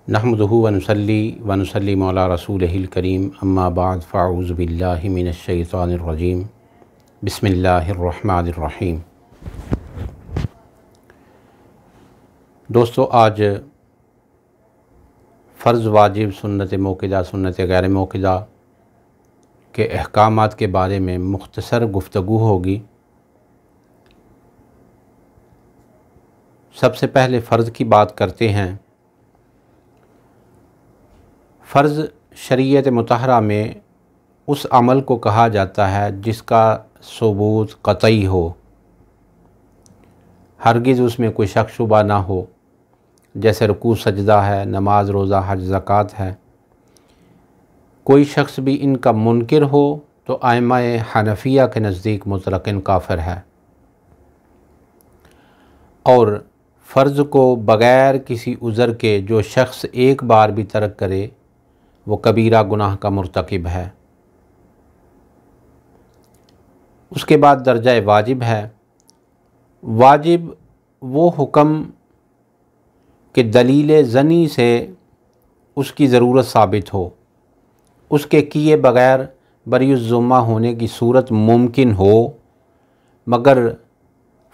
نحمدہ ونصلی ونسلم علی رسولہ الکریم اما بعد فاعوذ باللہ من الشیطان الرجیم بسم اللہ الرحمن الرحیم۔ دوستو، آج فرض، واجب، سنت موقدہ، سنت غیر موقدہ کے احکامات کے بارے میں مختصر گفتگو ہوگی۔ سب سے پہلے فرض کی بات کرتے ہیں۔ فرض شریعت مطہرہ میں اس عمل کو کہا جاتا ہے جس کا ثبوت قطعی ہو، ہرگز اس میں کوئی شک شبہ نہ ہو، جیسے رکوع سجدہ ہے، نماز، روزہ، حج، زکوٰۃ ہے۔ کوئی شخص بھی ان کا منکر ہو تو ائمہ حنفیہ کے نزدیک مطلقاً کافر ہے، اور فرض کو بغیر کسی عذر کے جو شخص ایک بار بھی ترک کرے وہ کبیرہ گناہ کا مرتکب ہے۔ اس کے بعد درجہ واجب ہے۔ واجب وہ حکم کہ دلیل ظنی سے اس کی ضرورت ثابت ہو، اس کے کیے بغیر بری الذمہ ہونے کی صورت ممکن ہو، مگر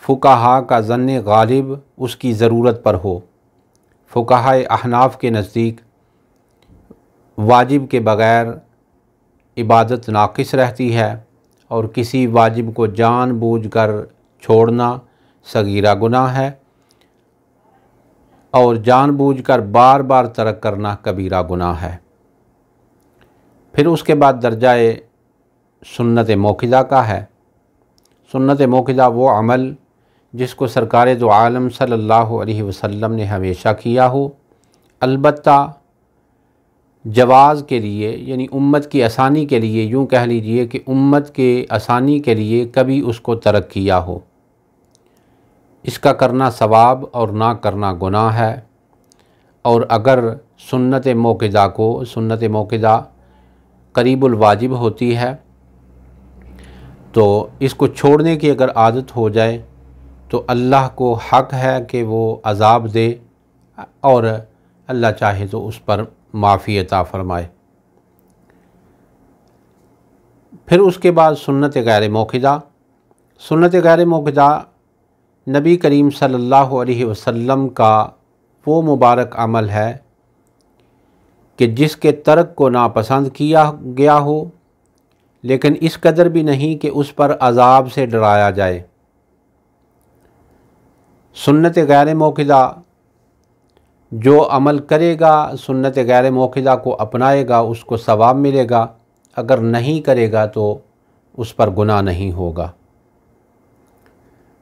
فقہاء کا ظن غالب اس کی ضرورت پر ہو۔ فقہاء احناف کے نزدیک واجب کے بغیر عبادت ناقص رہتی ہے، اور کسی واجب کو جان بوجھ کر چھوڑنا صغیرہ گناہ ہے، اور جان بوجھ کر بار بار ترک کرنا کبیرہ گناہ ہے۔ پھر اس کے بعد درجہ سنت موقدہ کا ہے۔ سنت موقدہ وہ عمل جس کو سرکار دو عالم صلی اللہ علیہ وسلم نے ہمیشہ کیا ہو، البتہ جواز کے لیے، یعنی امت کی آسانی کے لیے، یوں کہہ لیجئے کہ امت کے آسانی کے لیے کبھی اس کو ترک کیا ہو۔ اس کا کرنا ثواب اور نہ کرنا گناہ ہے، اور اگر سنت موقدہ قریب الواجب ہوتی ہے تو اس کو چھوڑنے کی اگر عادت ہو جائے تو اللہ کو حق ہے کہ وہ عذاب دے، اور اللہ چاہے تو اس پر معافی عطا فرمائے۔ پھر اس کے بعد سنت غیر موقدہ۔ سنت غیر موقدہ نبی کریم صلی اللہ علیہ وسلم کا وہ مبارک عمل ہے کہ جس کے ترک کو ناپسند کیا گیا ہو، لیکن اس قدر بھی نہیں کہ اس پر عذاب سے ڈرایا جائے۔ سنت غیر موقدہ جو عمل کرے گا، سنت غیر موقدہ کو اپنائے گا، اس کو ثواب ملے گا، اگر نہیں کرے گا تو اس پر گناہ نہیں ہوگا۔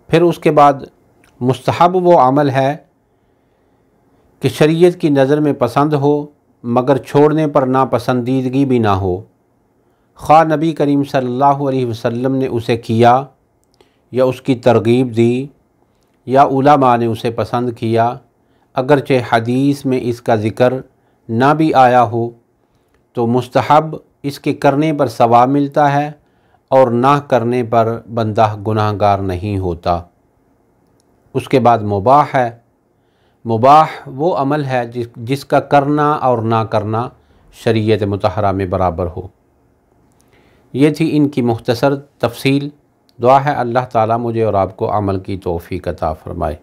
پھر اس کے بعد مستحب وہ عمل ہے کہ شریعت کی نظر میں پسند ہو، مگر چھوڑنے پر ناپسندیدگی بھی نہ ہو، خواہ نبی کریم صلی اللہ علیہ وسلم نے اسے کیا یا اس کی ترغیب دی یا علماء نے اسے پسند کیا، اگرچہ حدیث میں اس کا ذکر نہ بھی آیا ہو، تو مستحب اس کے کرنے پر ثواب ملتا ہے، اور نہ کرنے پر بندہ گناہ گار نہیں ہوتا۔ اس کے بعد مباح ہے۔ مباح وہ عمل ہے جس کا کرنا اور نہ کرنا شریعت مطہرہ میں برابر ہو۔ یہ تھی ان کی مختصر تفصیل۔ دعا ہے اللہ تعالیٰ مجھے اور آپ کو عمل کی توفیق عطا فرمائے۔